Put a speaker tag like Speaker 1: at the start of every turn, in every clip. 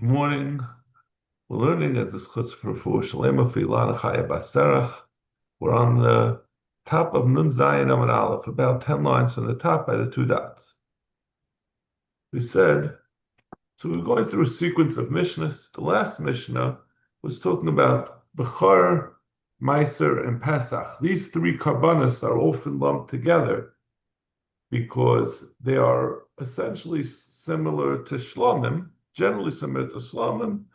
Speaker 1: Morning. We're learning as this chutz for Shalema Filana Chaya Baserach. We're on the top of Nun Zayin Amud Aleph, about 10 lines from the top by the two dots. We said, so we're going through a sequence of Mishnahs. The last Mishnah was talking about Bechor, Meiser, and Pesach. These three karbanos are often lumped together because they are essentially similar to Shlomim, generally similar to Shlomim.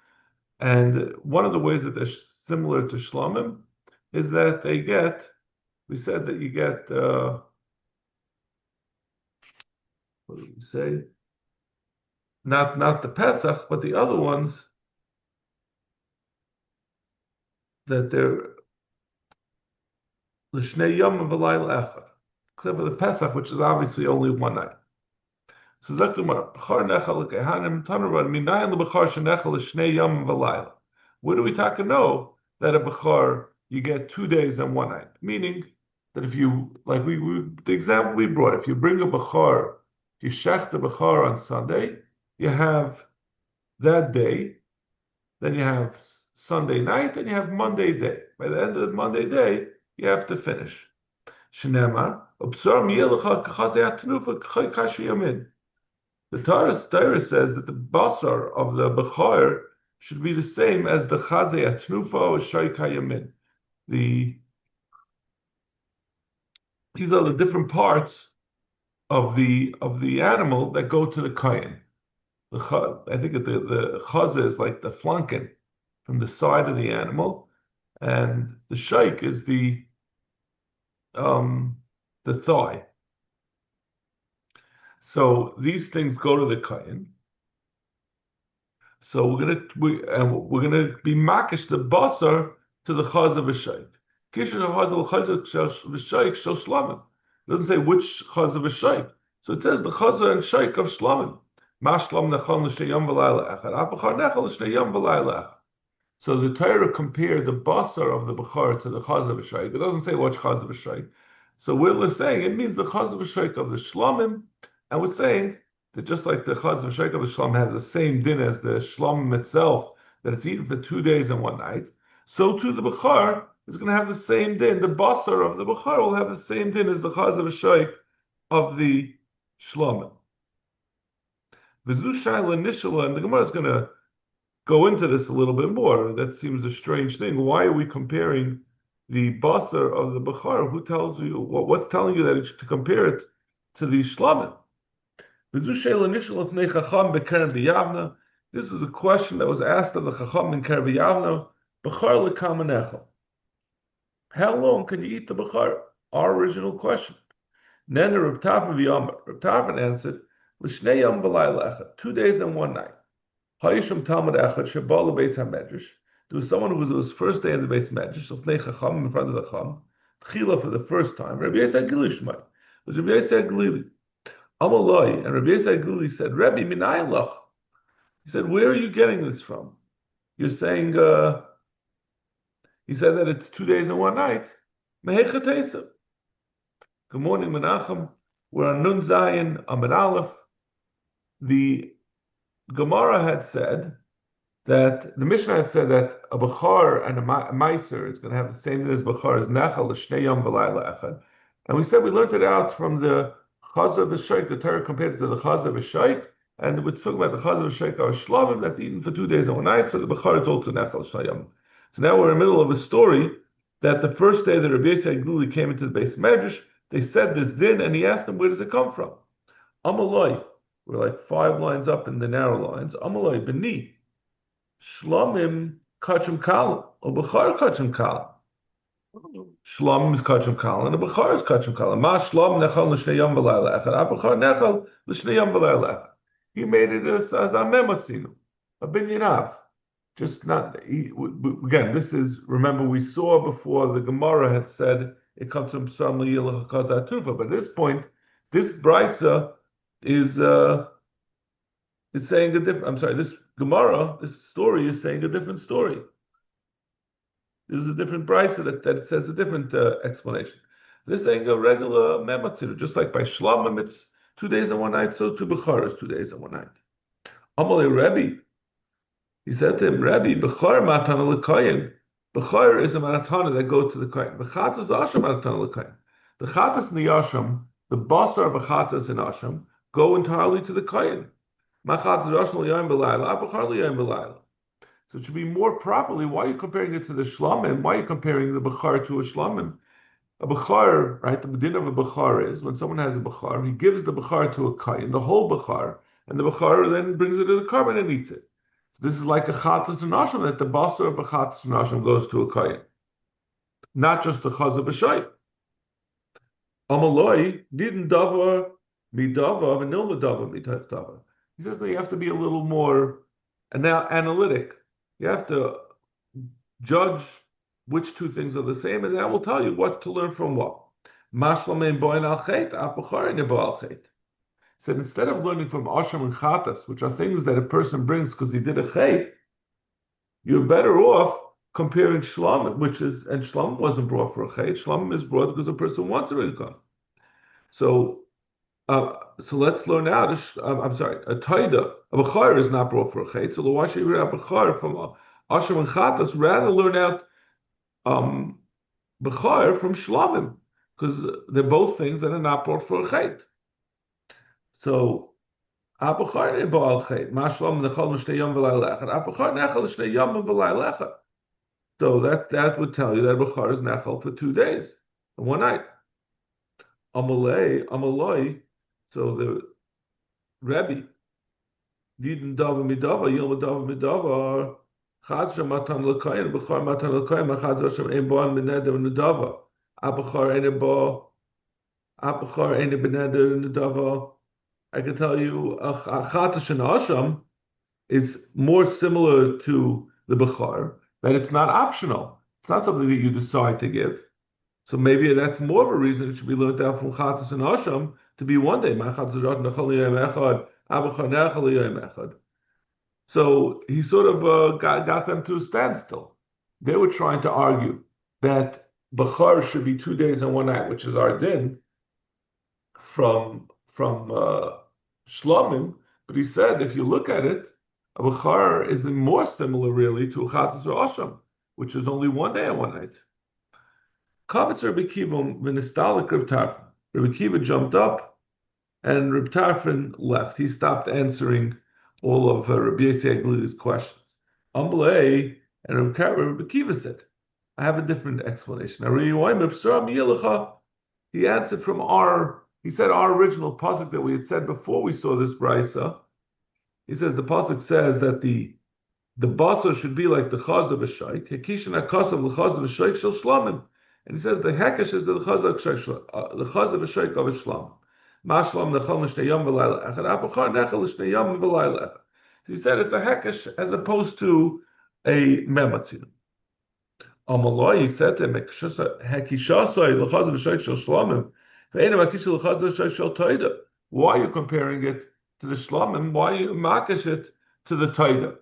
Speaker 1: And one of the ways that they're similar to Shlomim is that we said that you get, what did we say? Not the Pesach, but the other ones, that they're L'shnei Yom V'layla Echad, except for the Pesach, which is obviously only one night. So B'char Nechal L'Kehanim Tanaran Minayin L'B'char Shenechal L'shnei Yom V'layla. Where do we know that a B'char you get 2 days and one night? Meaning that if you, like the example we brought, if you bring a B'char, if you shech the B'char on Sunday, you have that day, then you have Sunday night, and you have Monday day. By the end of the Monday day, you have to finish. Shnema, the Torah says that the basar of the Bechor should be the same as the Chazei Atnufa or Shoy Kayamin. These are the different parts of the animal that go to the Kayan. I think the Chazeh is like the flanken from the side of the animal, and the Shaykh is the thigh. So these things go to the Kayan. So we're gonna be makish the basar to the chaz of a shaykh. It doesn't say which chaz of a shaykh. So it says the chaz and shaykh of shlamim. So the Torah compared the basar of the bechar to the chaz of a shaykh. It doesn't say which chaz of a shaykh. So we're saying it means the chaz of a shaykh of the shlamim, and we're saying that just like the chaz of shaykh of the shlam has the same din as the shlam itself, that it's eaten for 2 days and one night, so too the bechar is going to have the same din. The basar of the bechar will have the same din as the chaz of shaykh of the shlam. V'zu shayla nishla, and the Gemara is going to go into this a little bit more. That seems a strange thing. Why are we comparing the basar of the bechar? Who tells you, what's telling you that it's to compare it to the shlamim? This is a question that was asked of the Chacham in Kerem Yavna. Bechar lekamanechel. How long can you eat the bechar? Our original question. Then Reb Tavin answered, L'shnei yom v'layla echad, 2 days and one night. Hayisham Talmud echad shebal lebeis hamedrash. There was someone who was his first day in the base medrash, Lefnei Chacham, in front of the Chacham, Tchila for the first time. Rabbi Yisai Gili Shmai. It was Rabbi Yisai Gili. Amaloi, and Rabbi Yisai Gili said, Rebbe, minayin lach. He said, where are you getting this from? You're saying, he said that it's 2 days and one night. Mehechatesa. Good morning, Menachem. We're on Nun Zayin Amud Aleph. The Gemara had said that, the Mishnah had said that a Bechar and a Meiser is going to have the same as Bechar as Nechal, L'shnei Yom V'layla Echad. And we said we learned it out from the Chaz of a Shaykh. The Torah compared it to the Chaz of a Shaykh, and we're talking about the Chaz of a Shaykh or Shlamim that's eaten for 2 days and one night, so the Bechar is also Nechal L'shnei Yom. So now we're in the middle of a story that the first day that Rabbi Yisai Gluli came into the base medrash, they said this din, and he asked them, where does it come from? Amaloi, we're like 5 lines up in the narrow lines. Amaloi, B'ni, Shlamim kachim kalam, or Bechar kachim kalam. Shlamim is kachim kalam, and the Bechar is kachim kalam. Ma shlam nechal l'shnei yom v'layla echad, a Bechar nechal l'shnei yom v'layla echad. He made it as a memotzinu, a binyanav. Just not, again, this is, remember we saw before the Gemara had said it comes from Psalm L'yilach HaKaz HaTufa, but at this point, this Brisa is saying a different, I'm sorry, this Gemara, this story is saying a different story. There's a different Brisa that says a different explanation. They're saying a regular Mematzir, just like by Shlamim it's 2 days and one night, so to Bechar is 2 days and one night. Amalei Rebbe, He said to him, Rabbi, Bechor matana l'koyin. Bechor is a matana that goes to the koyin. Bechatas asham matana l'koyin. The chatas in the asham, the basar of bechatas in asham, go entirely to the koyin. Machatas asham l'yayim b'layla, bechor l'yayim b'layla. So it should be more properly. Why are you comparing it to the shlamim? Why are you comparing the bechar to a shlamim? A bechar, right? The din of a bechar is when someone has a bechar, he gives the bechar to a koyin, the whole bechar, and the bechar then brings it as a carbon and eats it. This is like a chatas and asham, that the basar of a chatas and asham goes to a kohen, not just the chaz of a shoy. Amaloi didn't davar midava and no midava mitayv davar. He says that you have to be a little more analytic. You have to judge which two things are the same, and that will tell you what to learn from what. Mashlamein boin al chet, apacharin yabo al chet. So instead of learning from asham and chatas, which are things that a person brings because he did a chet, you're better off comparing shlam, and shlam wasn't brought for a chet. Shlam is brought because a person wants a rinka. So let's learn out. I'm sorry, a taida, a bechar is not brought for a chet. So why should we have a bechar from asham and chatas? Rather learn out bechar from shlamim, because they're both things that are not brought for a chet. So Apachar ne baal chet, mashlam nechal m'shnei yom v'lay lechad. Apachar nechal shnei yom v'lay lechad. So that would tell you that bechar is nechal for 2 days and 1 night. Amalei. So the Rebbe didn't dava midava yom dava midava. Chadzra matan l'kayin bechar matan l'kayin. Chadzra shem ein boan beneder nedava. Apachar ein beneder nedava. I can tell you a chatas and asham is more similar to the bechar, that it's not optional. It's not something that you decide to give. So maybe that's more of a reason it should be learned out from chatas and asham to be 1 day. So he sort of got them to a standstill. They were trying to argue that bechar should be 2 days and 1 night, which is our din from shlamim, but he said if you look at it, a bechar is more similar really to a chatas or asham, which is only 1 day and 1 night. Kavetz Rabbi Kiva v'nistalik Reb Tarfon. Rabbi Kiva jumped up, and Reb Tarfon left. He stopped answering all of Rabbi Yossi Aglili's questions. Ambalei and Rabbi Kiva said, "I have a different explanation." He answered from He said our original pasuk that we had said before we saw this brisa. He says the pasuk says that the basar should be like the chaz of a shaykh. Hekishin hakasav l'chaz of a shaykh shel shlamim, and he says the hekesh is the chaz of a shaykh of a shlam. Mashlam nechal l'shnei yom v'layla echad. Apachar nechal l'shnei yom v'layla echad. So he said it's a hekesh as opposed to a mematzin. Amaloi, he said to him, hekishasai l'chaz of a shaykh shel shlamim. Why are you comparing it to the shlamim? Why are you makish it to the taida?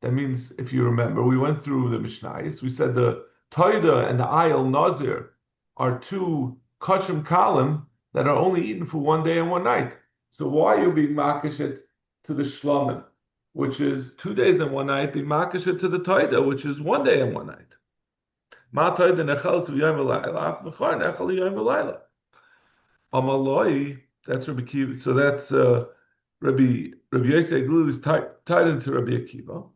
Speaker 1: That means, if you remember, we went through the Mishnayos. We said the taida and the ayil nazir are 2 kachim kalim that are only eaten for 1 day and 1 night. So why are you being makish it to the shlamim, which is 2 days and 1 night, being makish it to the taida, which is 1 day and 1 night? Ma taida nechal yom v'layla, v'char nechal yom v'layla. Amaloi, that's Rabbi Akiva. So that's Rabbi Yossi Aglili is tied into Rabbi Akiva.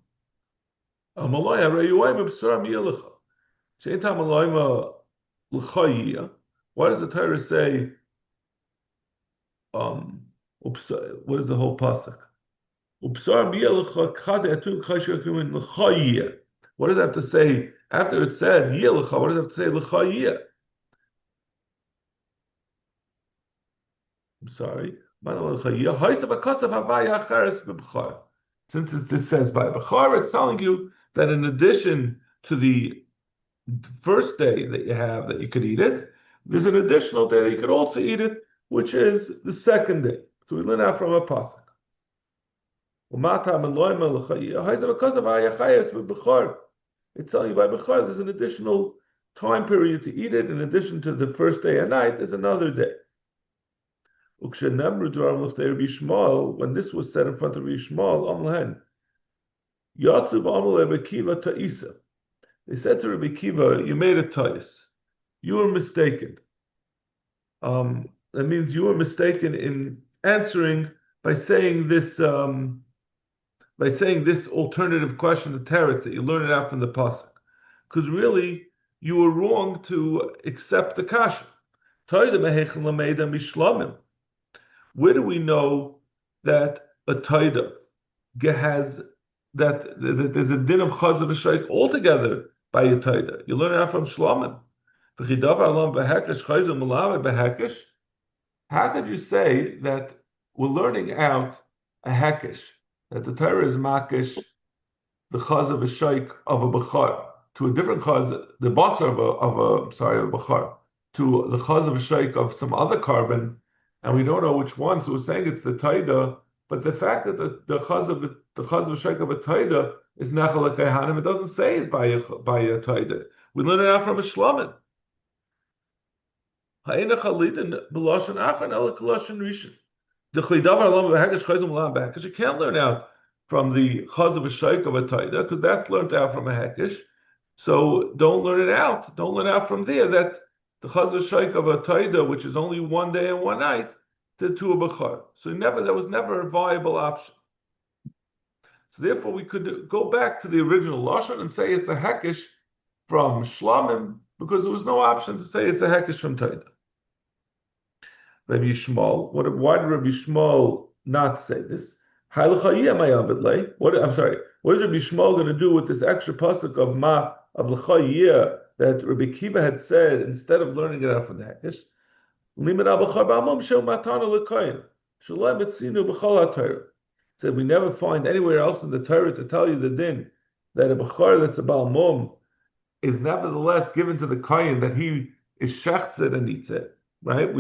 Speaker 1: Amaloi, Arayuayim B'Sara Mi'elecha. Shein Tamalayim L'Chayia. Why does the Torah say? What is the whole pasuk? Upsar Mi'elecha K'Chate Atun Chayshyakim L'Chayia. What does it have to say after it said Yelecha? What does it have to say L'Chayia? I'm sorry. Since this says by Bechar, it's telling you that in addition to the first day that you have that you could eat it, there's an additional day that you could also eat it, which is the second day. So we learn out from a pasuk. It's telling you by Bechar there's an additional time period to eat it. In addition to the first day and night, there's another day. When this was said in front of Rabbi Yishmael, Yatsu b'amal Rebbe Kiva ta'isa. They said to Rebbe Kiva, you made a ta'is. You were mistaken. That means you were mistaken in answering by saying this alternative question, the teretz that you learn it out from the pasuk, because really you were wrong to accept the kasha. Where do we know that a taida has that there's a din of chaz of a shaykh altogether by a taida? You learn it out from shlamim. How could you say that we're learning out a hekesh, that the Torah is makish the chaz of a shaykh of a bachar to a different chaz, the basar of a bachar to the chaz of a shaykh of some other carbon, and we don't know which one. So we're saying it's the taida, but the fact that the chaz of a shaykh of a taida is nachal kaihanim, it doesn't say it by a taida. We learn it out from a shlamim. You can't learn out from the chaz of a shaykh of a taida, because that's learned out from a hekesh. So don't learn it out. Don't learn out from there that the chaz of a shaykh of a taida, which is only one day and one night, to a bachar. So that was never a viable option. So therefore, we could go back to the original lashon and say it's a hekesh from shlamim, because there was no option to say it's a hekesh from taida. Rabbi Yishmael, why did Rabbi Yishmael not say this? I'm sorry. What is Rabbi Yishmael going to do with this extra pasuk of l'chayiyah that Rabbi Kiva had said instead of learning it out from the hekesh? Said we never find anywhere else in the Torah to tell you the din that a bachar that's a Baal Mum is nevertheless given to the kohen, that he is shechtzed and eats it. Right?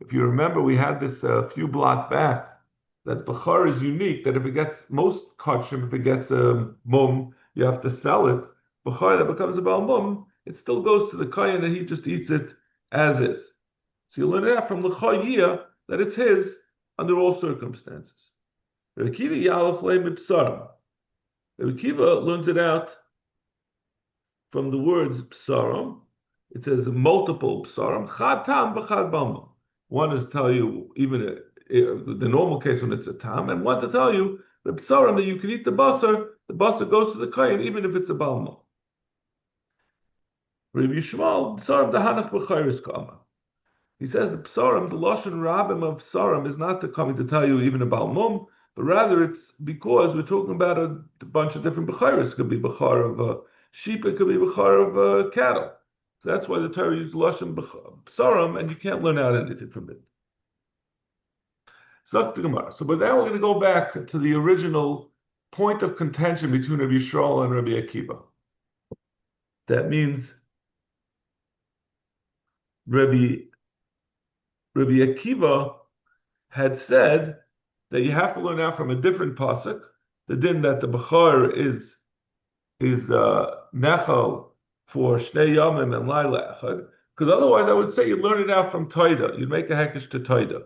Speaker 1: If you remember, we had this few blot back that bachar is unique. That if it gets most kachim, if it gets a mum, you have to sell it. Bachar that becomes a Baal Mum, it still goes to the kohen and he just eats it as is. So you learn it out from l'chayiyah that it's his under all circumstances. Rabbi Kiva learns it out from the words psaram. It says multiple psaram, chad tam b'chad bama. One is to tell you even the normal case when it's a tam, and one to tell you the psaram that you can eat the basar goes to the kohen even if it's a balma. Rabbi Yishmael psaram dahanach b'chayris kama. He says the psaram, the lashon rabbim of psaram, is not coming to tell you even about mum, but rather it's because we're talking about a bunch of different b'chayris. It could be b'char of sheep, it could be b'char of cattle. So that's why the Torah uses lashon psaram, and you can't learn out anything from it. So but now we're going to go back to the original point of contention between Rabbi Yisrael and Rabbi Akiva. That means Rabbi Akiva had said that you have to learn out from a different pasuk, the din that the bachar is nechal for shnei yamim and laila echad, because otherwise I would say you learn it out from taida. You'd make a hekesh to taida.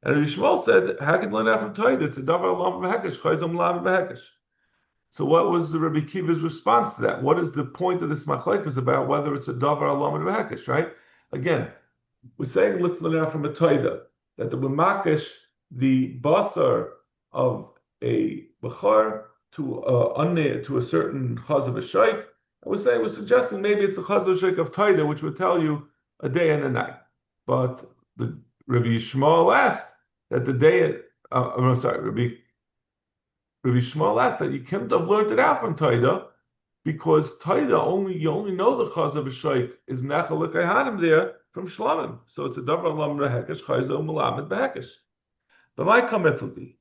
Speaker 1: And Rabbi Yishmael said, how can you learn out from taida? It's a davar lam b'hekesh, chayzom lam b'hekesh. So what was the Rabbi Kiva's response to that? What is the point of this machlekes about whether it's a davar lam b'hekesh, right? Again, we're saying let's learn out from a taida, that the b'makesh, the basar of a bachar to a certain chaz of a shaykh. We're suggesting maybe it's a chaz of a shaykh of taida, which would tell you a day and a night. But the Rabbi Yishmael asked that the day. Rabbi Yishmael asked that you couldn't have learned it out from taida, because taida you only know the chaz of a shaykh is nechal l'kayhanim there from shlamim. So it's a davar lam rehekesh chayzo melamed behekesh. But my comment will be,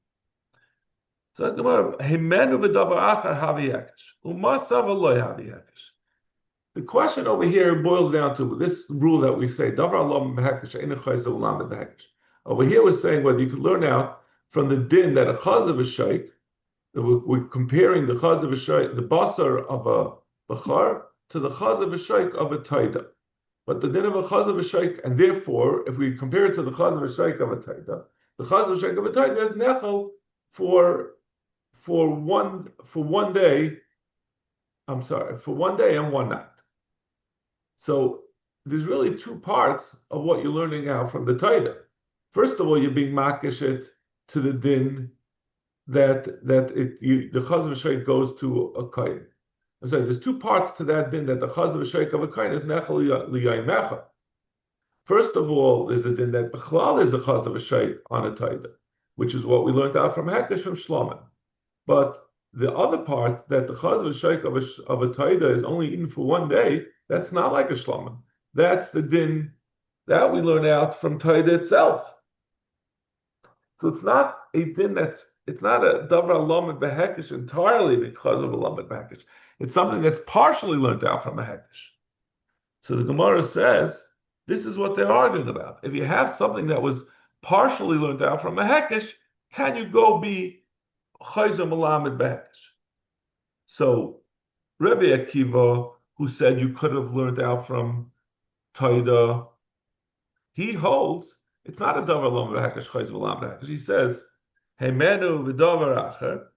Speaker 1: so himenu v'davar achar havi hekesh umasav aloy havi hekesh. The question over here boils down to this rule that we say davar lam behekesh ein chayzo melamed behekesh. Over here we're saying whether you could learn out from the din that a chaz of a shaykh, we're comparing the chaz of a shaykh, the basar of a bachar, to the chaz of a shaykh of a taida. But the din of a chaz of a shaykh, and therefore, if we compare it to the chaz of a shaykh of a taida, the chaz of a shaykh of a taida is nechal for for one day. I'm sorry, for one day and one night. So there's really two parts of what you're learning out from the Torah. First of all, you're being makishet to the din that the chaz v'shoik goes to a kohen. I'm sorry, there's two parts to that din that the chaz v'shoik of a kohen is nechel liyayimecha. First of all, there's the din that b'chlal is a chaz v'shoik on a Torah, which is what we learned out from Hekesh from Shlomo. But the other part that the chaz v'shoik of a Torah is only eaten for one day, that's not like a Shlomo. That's the din that we learn out from Torah itself. So it's not a din it's not a davar lamed behekish entirely because of a lamed behekish. It's something that's partially learned out from a hekish. So the Gemara says this is what they're arguing about. If you have something that was partially learned out from a hekish, can you go be chayzer malamed behekish? So Rabbi Akiva, who said you could have learned out from Torah, he holds it's not a davar lamed behekish chayzer malamed behekish. He says Hey menu v'davar acher.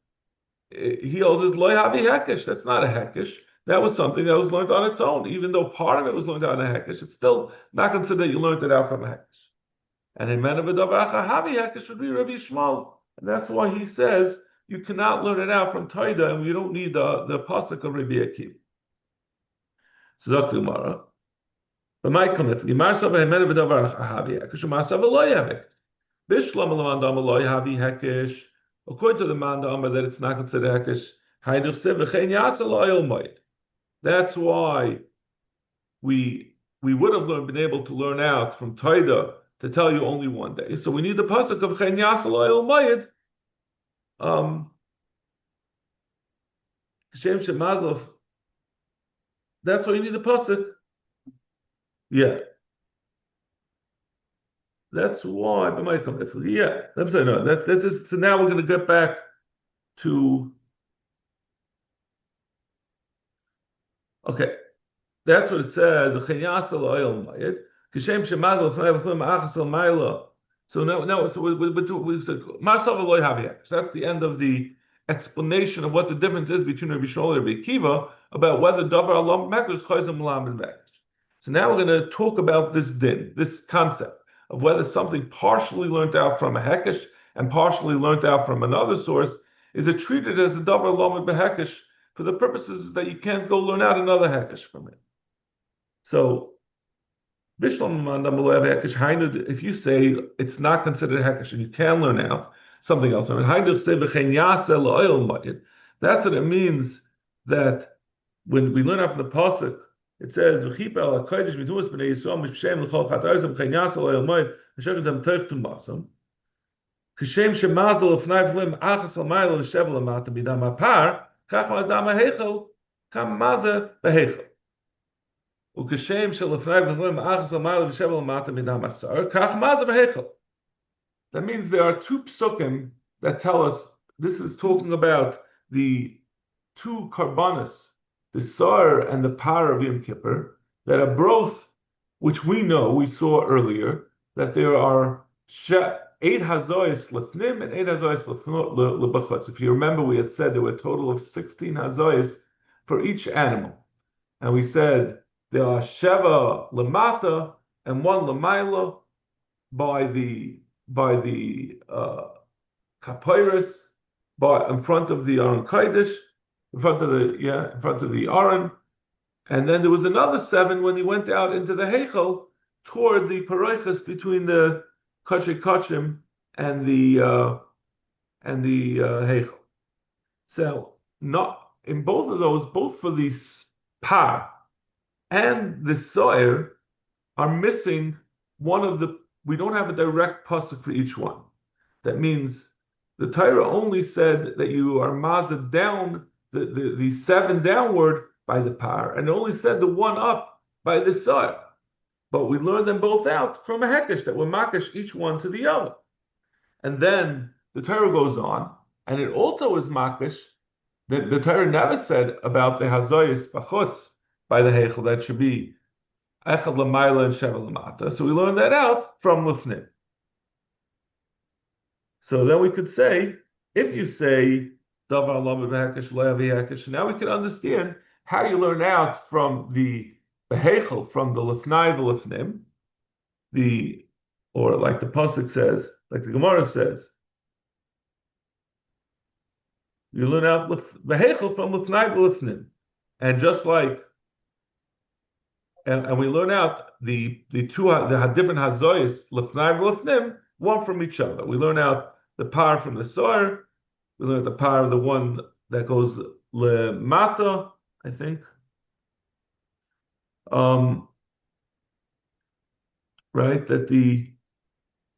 Speaker 1: He holds loy havi hekesh. That's not a hekesh. That was something that was learned on its own. Even though part of it was learned out in a hekesh, it's still not considered you learned it out from a hekesh. And hey menu v'davar acher havi hekesh would be Rabbi Shmuel, and that's why he says you cannot learn it out from Torah, and you don't need the pasuk of Rabbi Akiva. So Dr. Gemara, but my comment, Yimarsav hey menu v'davar acher havi hekesh, u'marsav loy havi hekesh. According to the Mandama that it's not considered hekesh, that's why we would have been able to learn out from Torah to tell you only one day. So we need the pasuk of chen yasel oil mayid. Shem shemazov. That's why you need the pasuk. Yeah. That's why, but might come. Yeah, that's no. That's just, so now we're going to get back to. Okay, that's what it says. So no. So we said that's the end of the explanation of what the difference is between Rabbi Shmuel and Rabbi Akiva about whether davar alam mekel is chayzim lam and mekel. So now we're going to talk about this din, this concept of whether something partially learned out from a hekesh and partially learned out from another source is it treated as a davar lamed behekesh for the purposes that you can't go learn out another hekesh from it. So, if you say it's not considered hekesh and you can learn out something else, that's what it means that when we learn out from the pasuk, it says, "V'chipel hakodesh miduas b'nei Yisrael mishpshem l'chol chatayzim chen yasel oil moed v'shevet dem teichtun basam kishem shemazel l'fnai v'lim achas l'mayla l'shevel l'mata b'dam hapar kach ma'adam ha'hechel kam maze b'hechel u'kishem sh'l'fnai v'lim achas l'mayla l'shevel l'mata b'dam hasar kach maze b'hechel." That means there are two psukim that tell us this is talking about the two karbanos, the Sar and the Par of Yom Kippur, that are both, which we saw earlier, that there are 8 hazoyas lefnim and 8 hazoyas lebachutz. If you remember, we had said there were a total of 16 hazoyas for each animal. And we said there are Sheva lemata and 1 lemaila by the kapyrus, in front of the Aron Kodesh, in front of the Aron, and then there was another 7 when he went out into the Heichel toward the Paroichas between the Kachay Kachim and the Heichel. So not in both of those, both for the Par and the Soyer are missing one of the. We don't have a direct pasuk for each one. That means the Torah only said that you are mazed down the 7 downward by the Par, and it only said the 1 up by the Sar. But we learned them both out from a hekesh that we're makish each one to the other. And then the Torah goes on, and it also is makish that the Torah never said about the hazoyis bachutz by the heichel that should be echad l'mayla and sheva l'mata. So we learned that out from lufnim. So then we could say, if you say Davar lamed behekesh le'avi hekesh. Now we can understand how you learn out from the behechel, from the lefnai v'lefnim, the or like the pasuk says, like the Gemara says, you learn out behechel from lefnai v'lefnim, and just like and we learn out the different hazoyis lefnai v'lefnim, one from each other. We learn out the power from the sower. We learn the power of the one that goes lemata, I think. Right, that the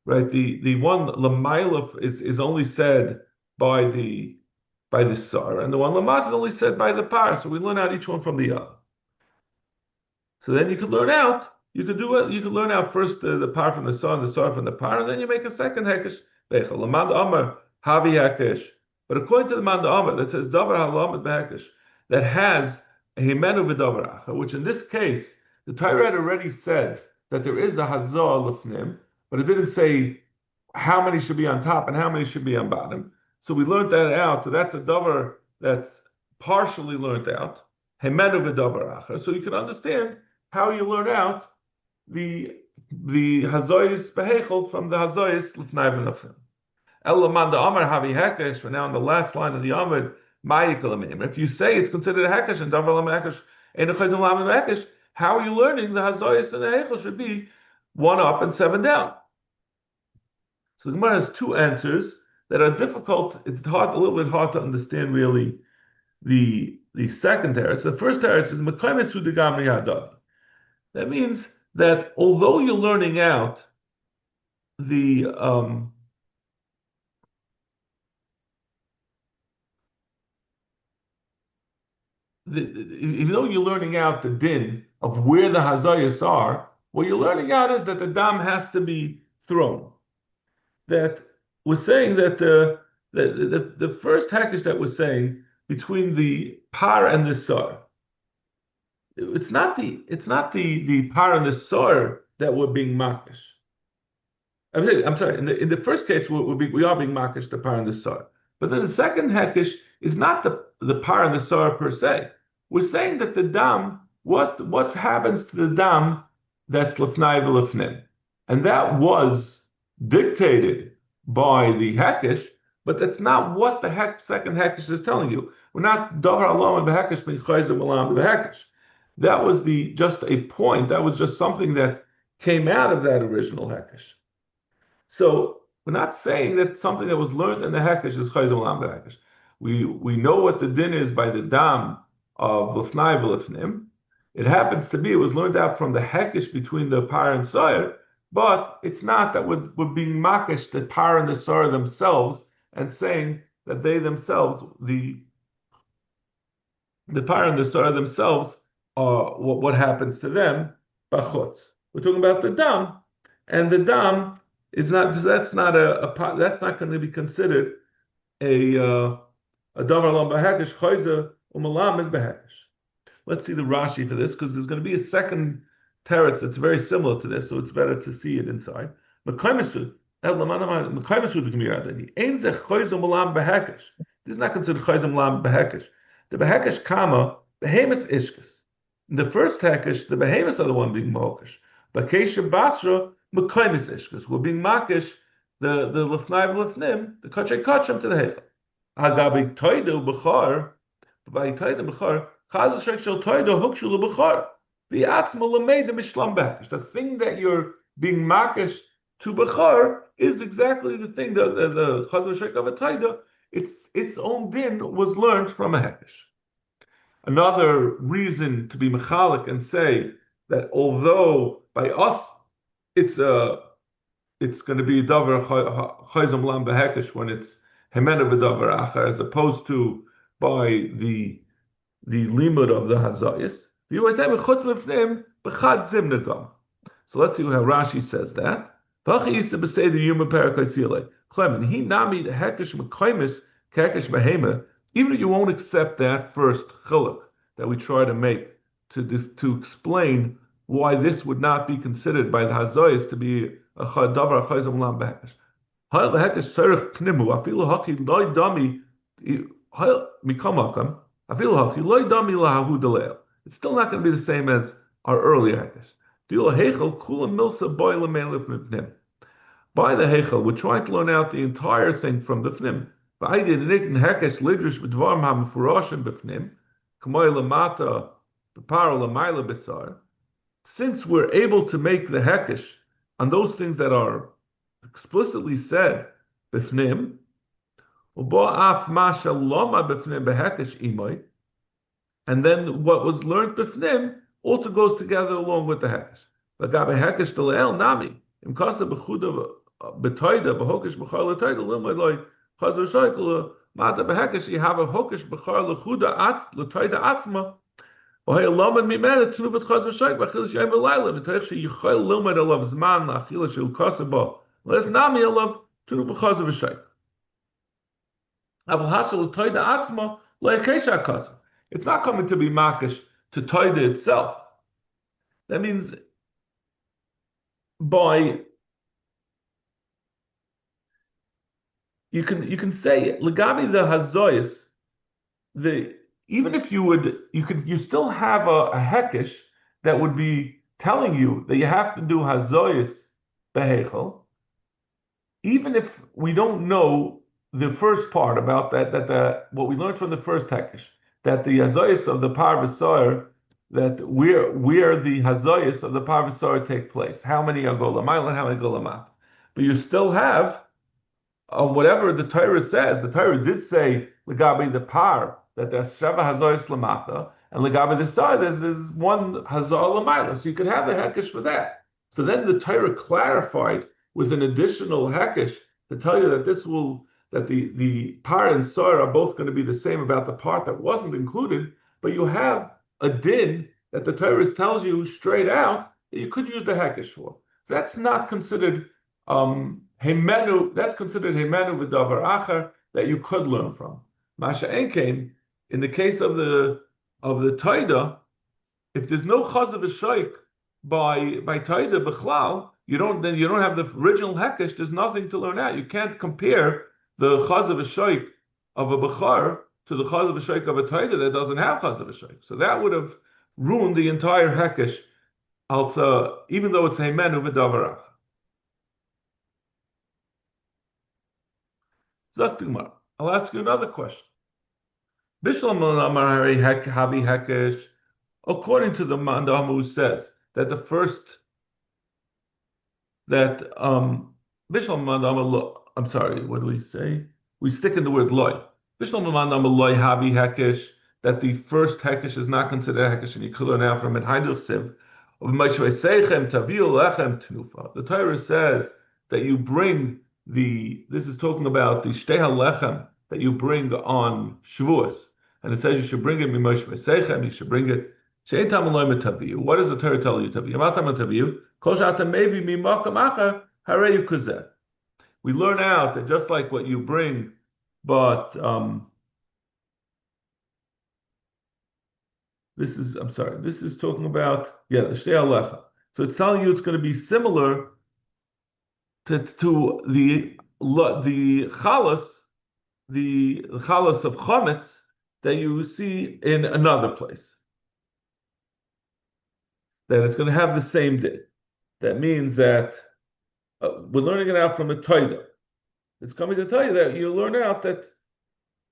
Speaker 1: one lamailaf is only said by the sar, and the one lamata is only said by the par. So we learn out each one from the other. So then you could learn out. You could do it. You could learn out first the par from the sar and the sar from the par, and then you make a second hekesh. Lamad Amar Havi hekesh. But according to the Manda Amar that says davar halamed behekesh, that has a himenu v'davar acha, which in this case the Torah had already said that there is a hazah lefnim, but it didn't say how many should be on top and how many should be on bottom. So we learned that out. So that's a davar that's partially learned out. Himenu v'davar acha. So you can understand how you learn out the hazoyis behechel from the hazoyis lefnai v'nafim. Elamanda Amar Havi Hekesh. We're now in the last line of the Amud. If you say it's considered a Hekesh and Davar Lam Hekesh and a Chayzim Lam Hekesh, how are you learning the Hazoyis and the Hechel should be 1 up and 7 down? So the Gemara has 2 answers that are difficult. It's a little bit hard to understand really the second teretz. The first teretz is Mekayim Sudigam Yadav. That means that although you're learning out the even though you're learning out the din of where the hazayas are, what you're learning out is that the dam has to be thrown. That we're saying that the first hakish that we're saying between the par and the sar, it's not the par and the sar that we're being makish. I'm sorry. In the first case, we are being makish the par and the sar, but then the second hakish is not the par and the sar per se. We're saying that the dam, what happens to the dam that's lefnai v'lefnim, and that was dictated by the hekesh, but that's not what the second hekesh is telling you. We're not davar alam b'hekesh bin chayzim alam b'hekesh. That was just a point. That was just something that came out of that original hekesh. So we're not saying that something that was learned in the hekesh is chayzim alam b'hekesh. We know what the din is by the dam of lefnai v'lefnim. It happens to be it was learned out from the hekesh between the par and soyer, but it's not that we're being makish the par and the soyer themselves and saying that they themselves, the par and the soyer themselves, are what happens to them bachutz. We're talking about the dam, and the dam is not. That's not that's not going to be considered a davar lam b'hekesh chayza umalamed b'hekesh. Let's see the Rashi for this because there's going to be a second teretz that's very similar to this, so it's better to see it inside. This is not considered chayzim lam b'hekesh. The b'hekesh kama behemis ishkas. In the first hekesh, the behemis are the one being mokish. But kesha basra mekaymis ishkas. We're being makish the lefnai v'lefnim, the kachay kachem to the hechel. Agabi toidu b'char, by toidu b'char, chazal shek shel toidu hukshu l'b'char. The thing that you're being makish to b'char is exactly the thing that the chazal shek of a toidu. Its own din was learned from a hekesh. Another reason to be mechalik and say that although by us it's going to be davar chayzim lam b'hekesh when it's hemena v'davar acha, as opposed to by the limud of the hazayis. So let's see how Rashi says that. Even if you won't accept that first chiluk that we try to make to explain why this would not be considered by the hazayis to be a davar chayzim lam b'hekesh. It's still not going to be the same as our earlier hekesh. By the hechel, we're trying to learn out the entire thing from the fnim. Since we're able to make the hekesh on those things that are explicitly said b'fnim, and then what was learned b'fnim also goes together along with the hekesh. Lagabe hekesh d'le'el nami im kasa b'chuda b'toida b'hokesh b'char l'toida l'moid loy chazor shoykla mata b'hekesh you have a hokesh b'char l'chuda at l'toida atzma وهي لمد ממנה תנובת חזר שייק באכילה שיים ולילה מתוך שיכול ללמד עליו זמן לאכילה של כוסה בו לס נמי עליו תנובת חזר ושייק. אבל השל תוידה עצמו לא יקש הכוסה. It's not coming to be makish to toida itself. That means by you can say legabi the hazoyis the even if you still have a hekesh that would be telling you that you have to do hazoyis behechel, even if we don't know the first part about that what we learned from the first hekesh, that the hazoyis of the par v'soyer, that where the hazoyis of the par v'soyer take place, how many are golamayl and how many golamat, but you still have whatever the Torah says. The Torah did say legabi the par that there's sheva hazoyis lamata, and legabi the side there's one hazor lamayla. So you could have the hekesh for that. So then the Torah clarified with an additional hekesh to tell you that the par and sar are both going to be the same about the part that wasn't included, but you have a din that the Torah tells you straight out that you could use the hekesh for. So that's not considered hemenu. That's considered hemenu v'davar acher that you could learn from. Masha enkein, in the case of the taida, if there's no chaz of a shaykh by taida b'chlal, you don't have the original hekesh. There's nothing to learn out. You can't compare the chaz of a shaykh of a bechar to the chaz of a shaykh of a taida that doesn't have chaz of a shaykh. So that would have ruined the entire hekesh. Also, even though it's heimenu v'davar acher. I'll ask you another question. According to the Mandam who says that the first that I'm sorry, what do we say? We stick in the word loy. Loy havi hekesh, that the first hekesh is not considered hekesh, and you could learn out from it. The Torah says that you bring this is talking about the shtei halechem that you bring on Shavuos. And it says you should bring it mimosh v'seichem, you should bring it. She'ein tam aloy metaviyu. What does the Torah tell you? Taviyu matam metaviyu. Kol she'atam maybe mimakam acher hareyu kuzeh. We learn out that just like what you bring, but this is talking about the shtei halecha. So it's telling you it's going to be similar to the chalas. The chalas of chametz that you see in another place. That it's going to have the same day. That means that we're learning it out from a taida. It's coming to tell you that you learn out that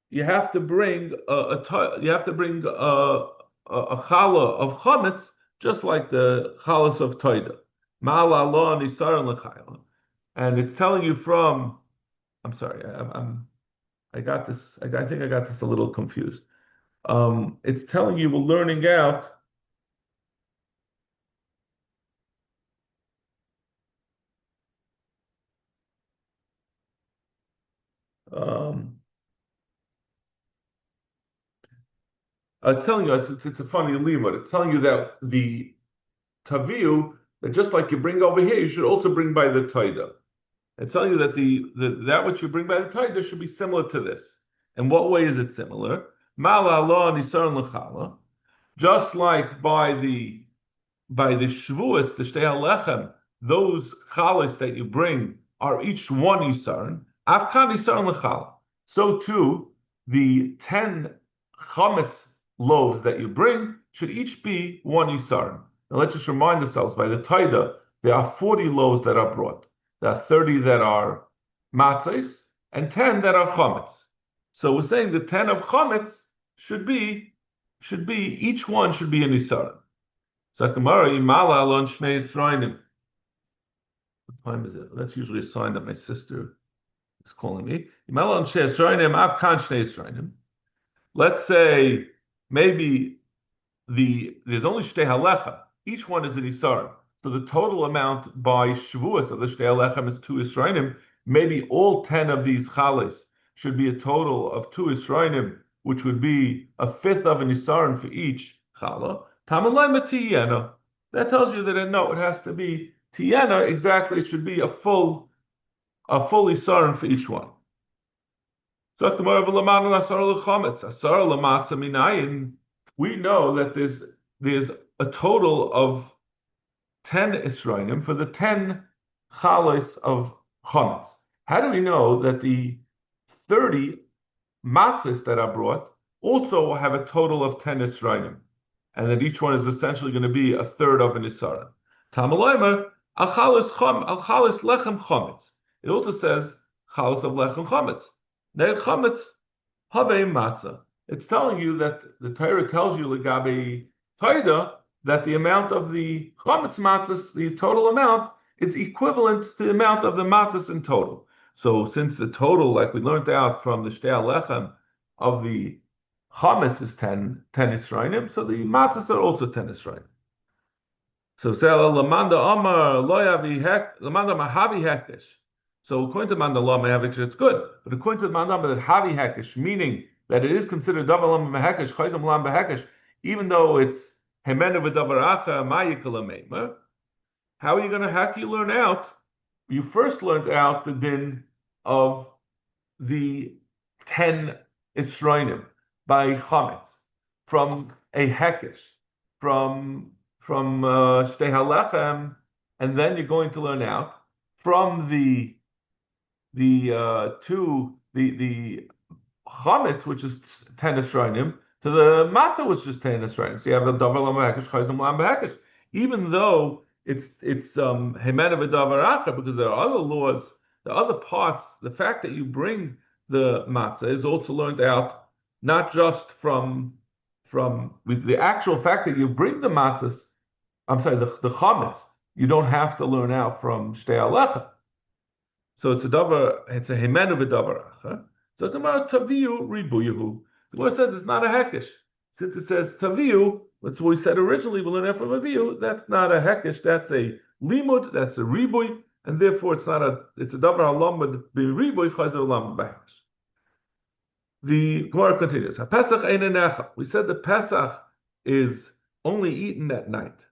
Speaker 1: you have to bring a challah of chametz just like the chalas of taida. Ma'ala nisaron l'chayla, and it's telling you from. I'm sorry, I got this. I think I got this a little confused. It's telling you we're learning out. It's telling you it's a funny limud. It's telling you that the taviu that just like you bring over here, you should also bring by the taida. It's telling you that that which you bring by the taida should be similar to this. In what way is it similar? Just like by the Shavuos, the Shtei HaLechem, those chalas that you bring are each one Yisarn. Afkan Yisarn l'chala. So too, the 10 chametz loaves that you bring should each be 1 isarim. Now let's just remind ourselves, by the Taida, there are 40 loaves that are brought. There are 30 that are matzahs and 10 that are chametz. So we're saying the 10 of chametz should be each one should be an isarim. So Gemara, imala alon shnei esrainim. What time is it? That's usually a sign that my sister is calling me. Imala alon shnei esrainim, av kan shnei esrainim. Let's say maybe there's only shtei halecha. Each one is an isarim. So the total amount by Shavuos of the shtei halechem is 2 Yisrainim. Maybe all 10 of these chales should be a total of 2 Yisrainim, which would be a fifth of an isarim for each chala. Tamalai matiyena. That tells you that it has to be tiyena exactly. It should be a full isarim for each one. We know that there's a total of 10 Israelim for the 10 chales of chametz. How do we know that the 30 matzahs that are brought also have a total of 10 Israelim, and that each one is essentially going to be a third of an isarim? Tamalaymer al chalas lechem chametz. It also says chalas of lechem chametz. Ne'ed chametz have matzah. It's telling you that the Torah tells you legabe Torah that the amount of the chametz matzahs, the total amount, is equivalent to the amount of the matzahs in total. So since the total, like we learned out from the shtei halechem, of the chametz is 10 Yisrainim, so the matzahs are also 10 Yisrainim. So lamanda amar lamanda mahavi hekesh. So according to Manda Lama Hekesh, it's good. But according to Manda that Havi Hekesh, meaning that it is considered Davar Lama Hekesh, Chaydim Lama Hekesh, even though it's Hemenu v'Davar Acha Mayikala Meimer, how are you going to, how can you learn out? You first learned out the din of the 10 Isroinim by Chametz, from a Hekesh, from Shtei Halechem, and then you're going to learn out from the chametz, which is 10 esrainim, to the matzah, which is 10 esrainim. So you have a davar lam b'hekesh, chayzim lam b'hekesh. Even though it's hemena v'davar acher, because there are other laws, the other parts. The fact that you bring the matzah is also learned out not just from the actual fact that you bring the matzahs. I'm sorry, the chametz. You don't have to learn out from shtei halechem. So it's a hemenu v'davar acher. So the Gemara taviu ribuyehu. The Gemara says it's not a hekesh. Since it says taviu, that's what we said originally. We learned from a view. That's not a hekesh. That's a limud. That's a ribuy, and therefore it's not a. It's a davar halamud b'ribuy chayzer halamud b'hekesh. The Gemara continues. HaPesach ein nechal. We said the Pesach is only eaten at night.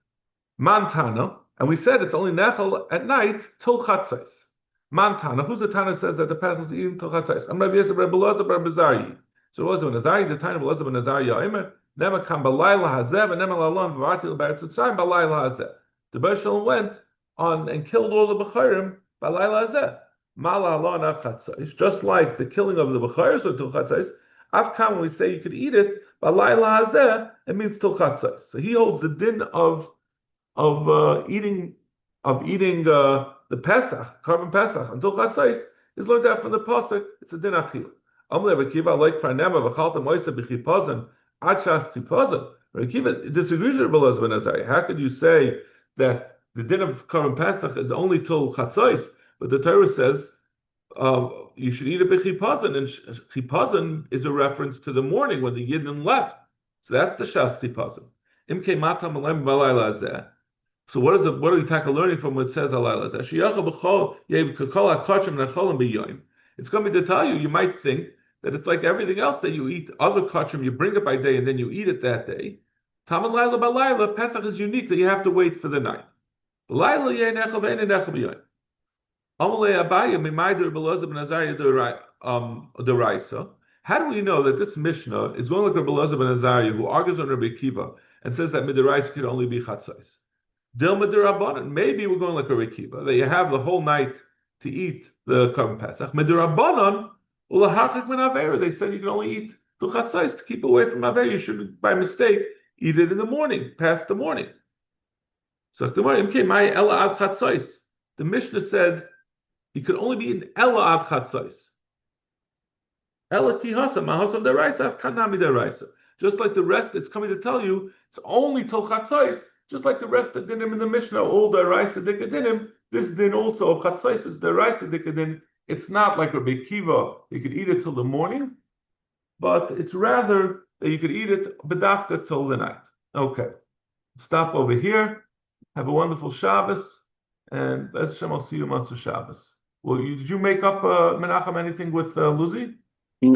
Speaker 1: Mantana, and we said it's only nechal at night till chatzos. Mantana, who's the Tana says that the Pesach is eaten till chatzos? I'm Rabbi Yosef, Rabbi Elazar, Rabbi Zari. So Elazar ben Azari, the Tana of Elazar ben Azari, Ya'imer, never come balayla hazeh, and never lalon v'varti l'beretz tzayim balayla hazeh. The Bershel went on and killed all the Becharim balayla hazeh. Mala alon av chatzos. Just like the killing of the Becharim, so till chatzos, afkam, when we say you could eat it, balayla hazeh, it means till chatzos. So he holds the din of eating the Pesach, carbon Pesach, until Chatzos is learned out from the pasuk. It's a din achil. Amle Rekiva like Farnema v'chalta moisa b'chipazon ad shas chipazon. Rekiva disagrees with Rabbi Elazar ben Azari. How could you say that the din of carbon Pesach is only till Chatzos, but the Torah says you should eat it b'chipazon, and chipazon is a reference to the morning when the Yidden left. So that's the shas chipazon. Imke mata malayim v'alayla hazeh. So what are we learning from what it says alayla? It's going to be to tell you, you might think that it's like everything else that you eat, other kachim, you bring it by day and then you eat it that day. Tamalayla balayla, Pesach is unique that you have to wait for the night. How do we know that this Mishnah is going like Rabbi Elazar ben Azariah, who argues on Rabbi Akiva and says that midiraisa could only be chatzos? Maybe we're going like a Rekiva, that you have the whole night to eat the Korban Pesach. Midirabanan, They said you can only eat to chatzais to keep away from aver. You shouldn't, by mistake, eat it in the morning, past the morning. So the Mishnah said he could only be in ela ad chatzais. Ela ki hasam mahasam deraisa kanami deraisa. Just like the rest, it's coming to tell you it's only till chatzais. Just like the rest of dinim in the Mishnah, all deraisa dikadinim. This din also of chatzais is deraisa dikadin. It's not like Rabbi Kiva. You could eat it till the morning, but it's rather that you could eat it bedafka till the night. Okay, stop over here. Have a wonderful Shabbos, and Bez Hashem, I'll see you on Shabbos. Well, did you make up Menachem anything with Luzi?